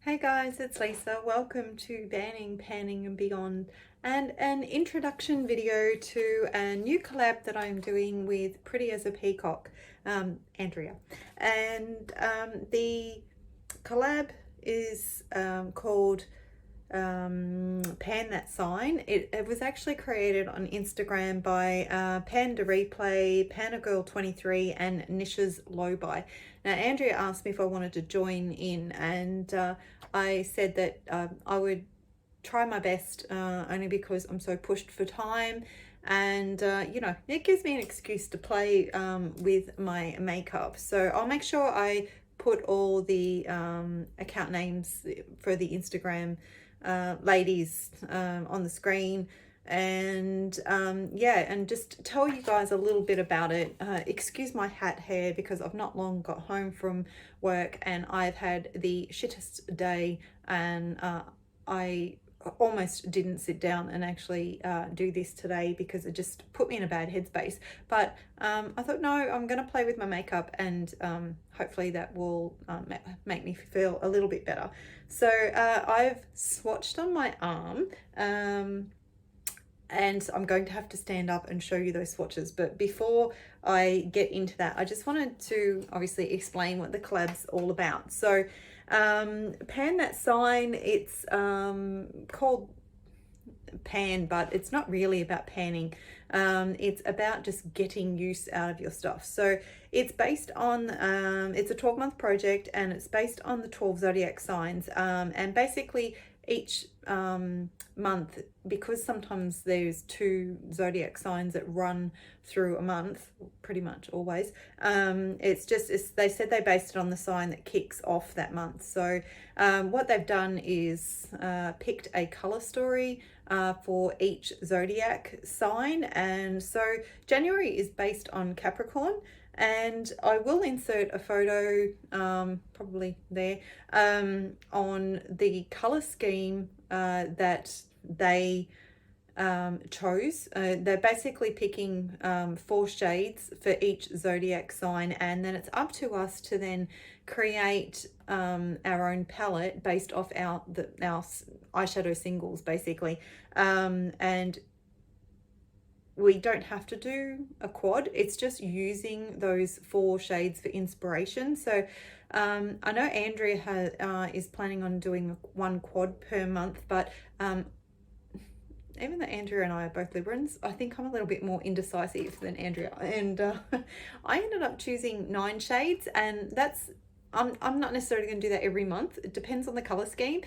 Hey guys, it's Lisa. Welcome to Banning, Panning and Beyond, and an introduction video to a new collab that I'm doing with Pretty as a Peacock, Andrea. And the collab is called Pan That Sign. It was actually created on Instagram by Panda Replay, Panagirl23 and Nisha's Lowbuy. Now Andrea asked me if I wanted to join in, and I said that I would try my best, only because I'm so pushed for time, and it gives me an excuse to play with my makeup. So I'll make sure I put all the account names for the Instagram ladies on the screen, and and just tell you guys a little bit about it. Excuse my hat hair because I've not long got home from work and I've had the shittest day, and I almost didn't sit down and actually do this today because it just put me in a bad headspace. But I thought, no, I'm going to play with my makeup, and hopefully that will make me feel a little bit better. So I've swatched on my arm, and I'm going to have to stand up and show you those swatches. But before I get into that, I just wanted to obviously explain what the collab's all about. So Pan That Sign, it's called pan, but it's not really about panning. It's about just getting use out of your stuff. So it's based on it's a 12-month project, and it's based on the 12 zodiac signs, and basically each month, because sometimes there's 2 zodiac signs that run through a month, pretty much always. They said they based it on the sign that kicks off that month. So what they've done is picked a color story for each zodiac sign. And so January is based on Capricorn, and I will insert a photo, probably there, on the color scheme that they chose. They're basically picking 4 shades for each zodiac sign, and then it's up to us to then create our own palette based off our eyeshadow singles, basically. And we don't have to do a quad. It's just using those 4 shades for inspiration. So I know Andrea is planning on doing 1 quad per month, but even though Andrea and I are both Librans, I think I'm a little bit more indecisive than Andrea. And I ended up choosing 9 shades, and I'm not necessarily going to do that every month. It depends on the color scheme.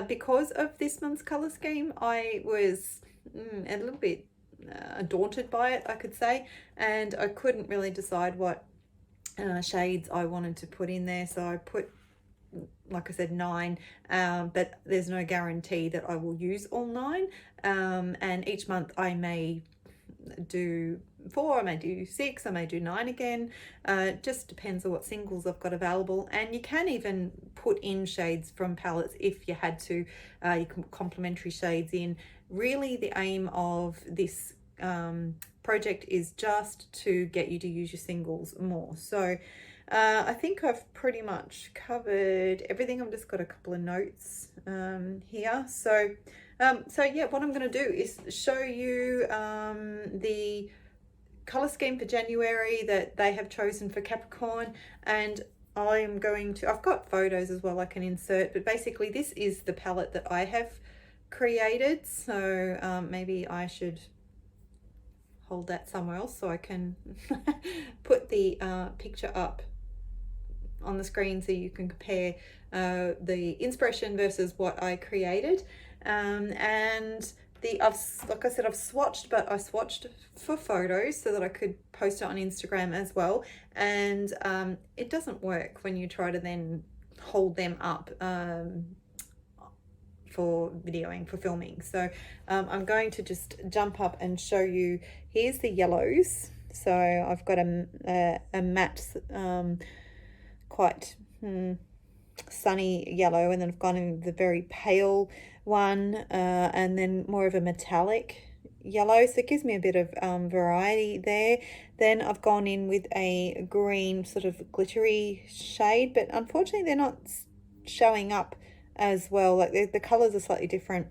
Because of this month's color scheme, I was a little bit daunted by it, I could say, and I couldn't really decide what shades I wanted to put in there. So I put, like I said, 9, but there's no guarantee that I will use all 9. And each month I may do 4, I may do 6, I may do 9 again. It just depends on what singles I've got available. And you can even put in shades from palettes if you had to. You can put complementary shades in. Really, the aim of this project is just to get you to use your singles more. So I think I've pretty much covered everything. I've just got a couple of notes here. So yeah, what I'm going to do is show you the color scheme for January that they have chosen for Capricorn, and I've got photos as well I can insert, but basically this is the palette that I have created. So maybe I should hold that somewhere else so I can put the picture up on the screen so you can compare the inspiration versus what I created. And like I said, I've swatched, but I swatched for photos so that I could post it on Instagram as well. And it doesn't work when you try to then hold them up for videoing, for filming. So I'm going to just jump up and show you. Here's the yellows. So I've got a matte, quite sunny yellow, and then I've gone in the very pale one, and then more of a metallic yellow, so it gives me a bit of variety there. Then I've gone in with a green sort of glittery shade, but unfortunately they're not showing up as well. Like the colors are slightly different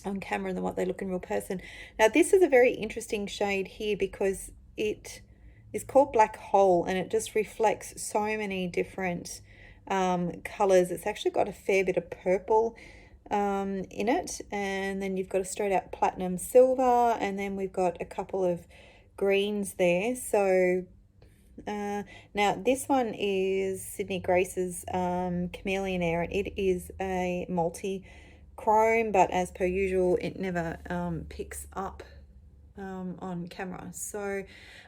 on camera than what they look in real person. Now this is a very interesting shade here because it is called Black Hole, and it just reflects so many different colors. It's actually got a fair bit of purple in it, and then you've got a straight out platinum silver, and then we've got a couple of greens there. So now this one is Sydney Grace's Chameleon Air, and it is a multi chrome, but as per usual it never picks up on camera. So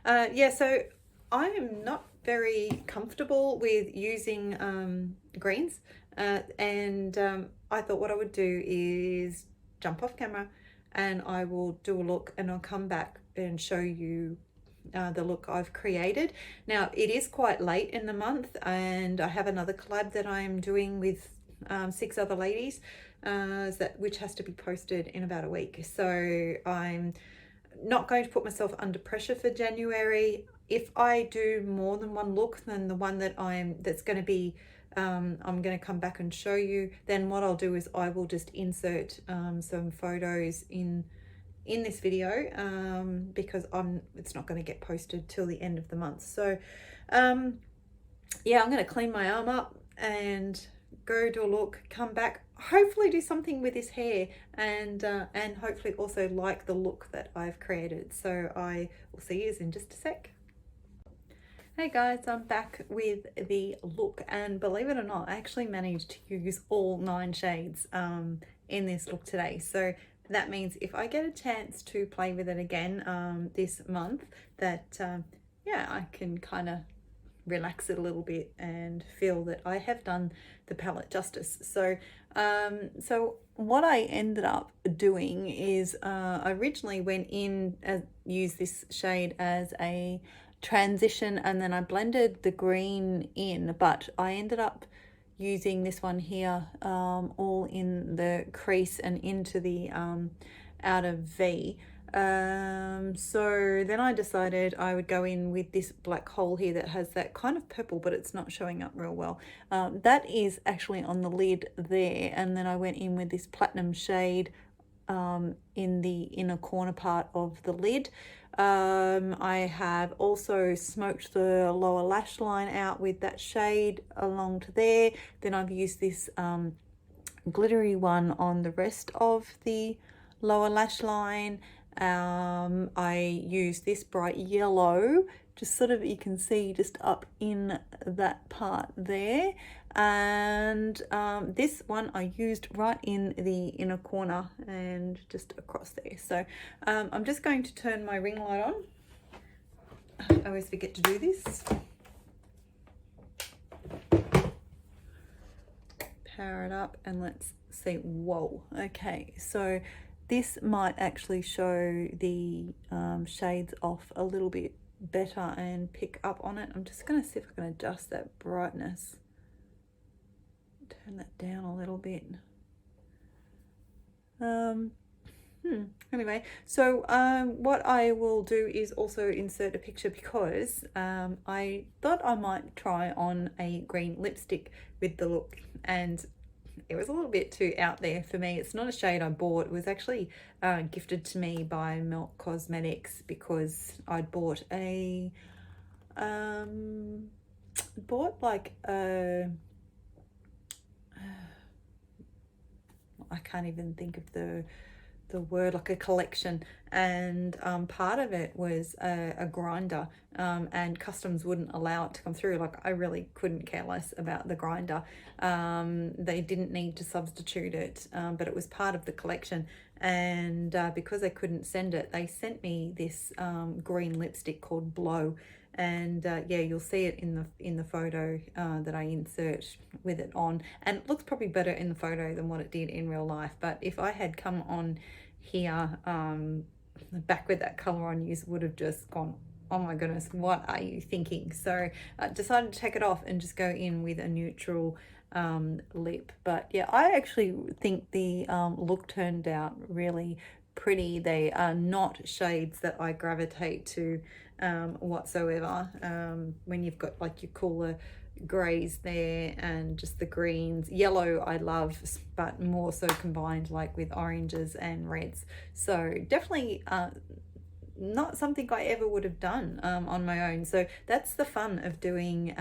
yeah, so I am not very comfortable with using greens, and I thought what I would do is jump off camera and I will do a look, and I'll come back and show you the look I've created. Now it is quite late in the month, and I have another collab that I'm doing with 6 other ladies, which has to be posted in about a week. So I'm not going to put myself under pressure for January. If I do more than one look than the one that's going to be I'm going to come back and show you, then what I'll do is I will just insert some photos in this video, because it's not going to get posted till the end of the month. So yeah, I'm going to clean my arm up and go do a look, come back, hopefully do something with this hair, and hopefully also like the look that I've created. So I will see you in just a sec. Hey guys, I'm back with the look, and believe it or not, I actually managed to use all 9 shades in this look today. So that means if I get a chance to play with it again this month, that yeah, I can kind of relax it a little bit and feel that I have done the palette justice. So so what I ended up doing is I originally went in and used this shade as a transition, and then I blended the green in, but I ended up using this one here all in the crease and into the outer V. So then I decided I would go in with this Black Hole here that has that kind of purple, but it's not showing up real well. That is actually on the lid there, and then I went in with this platinum shade in the inner corner part of the lid. I have also smoked the lower lash line out with that shade along to there. Then I've used this glittery one on the rest of the lower lash line. I use this bright yellow, just sort of, you can see just up in that part there, and this one I used right in the inner corner and just across there. So I'm just going to turn my ring light on. I always forget to do this. Power it up and let's see. Whoa, okay, so this might actually show the shades off a little bit better and pick up on it. I'm just going to see if I can adjust that brightness. Turn that down a little bit. Anyway, so what I will do is also insert a picture, because I thought I might try on a green lipstick with the look, and it was a little bit too out there for me. It's not a shade I bought. It was actually gifted to me by Milk Cosmetics, because I'd bought a like a I can't even think of the word, like a collection, and part of it was a grinder, and customs wouldn't allow it to come through. Like, I really couldn't care less about the grinder. They didn't need to substitute it, but it was part of the collection, and because they couldn't send it, they sent me this green lipstick called Blow. And yeah, you'll see it in the photo that I insert with it on, and it looks probably better in the photo than what it did in real life. But if I had come on here back with that color on, you would have just gone, oh my goodness, what are you thinking? So I decided to take it off and just go in with a neutral lip. But yeah, I actually think the look turned out really pretty. They are not shades that I gravitate to whatsoever. When you've got like your cooler grays there and just the greens. Yellow I love, but more so combined like with oranges and reds. So definitely not something I ever would have done on my own. So that's the fun of doing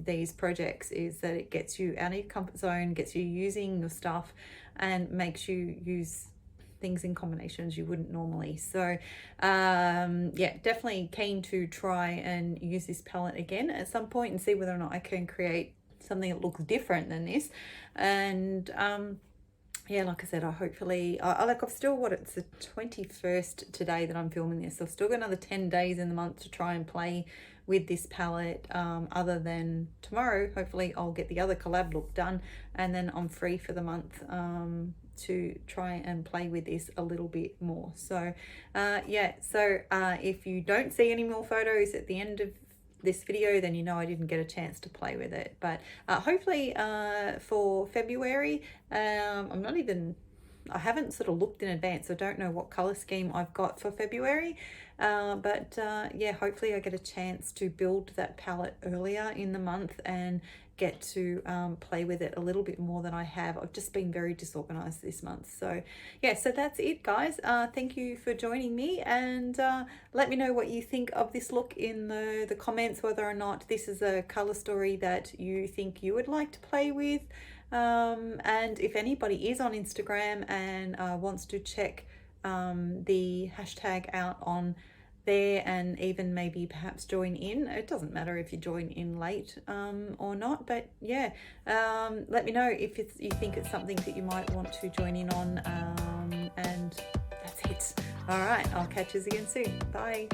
these projects, is that it gets you out of your comfort zone, gets you using your stuff, and makes you use things in combinations you wouldn't normally. So yeah, definitely keen to try and use this palette again at some point and see whether or not I can create something that looks different than this. And yeah, like I said, like I've still, it's the 21st today that I'm filming this, so I've still got another 10 days in the month to try and play with this palette, other than tomorrow. Hopefully I'll get the other collab look done, and then I'm free for the month to try and play with this a little bit more. So yeah, so if you don't see any more photos at the end of this video, then you know I didn't get a chance to play with it. But hopefully for February, I haven't sort of looked in advance, so I don't know what color scheme I've got for February, but yeah, hopefully I get a chance to build that palette earlier in the month and get to play with it a little bit more than I have. I've just been very disorganized this month. So yeah, so that's it, guys. Thank you for joining me, and let me know what you think of this look in the comments, whether or not this is a color story that you think you would like to play with. And if anybody is on Instagram and wants to check the hashtag out on there, and even maybe perhaps join in, it doesn't matter if you join in late or not, but yeah, let me know if you think it's something that you might want to join in on, and that's it. All right, I'll catch you again soon. Bye.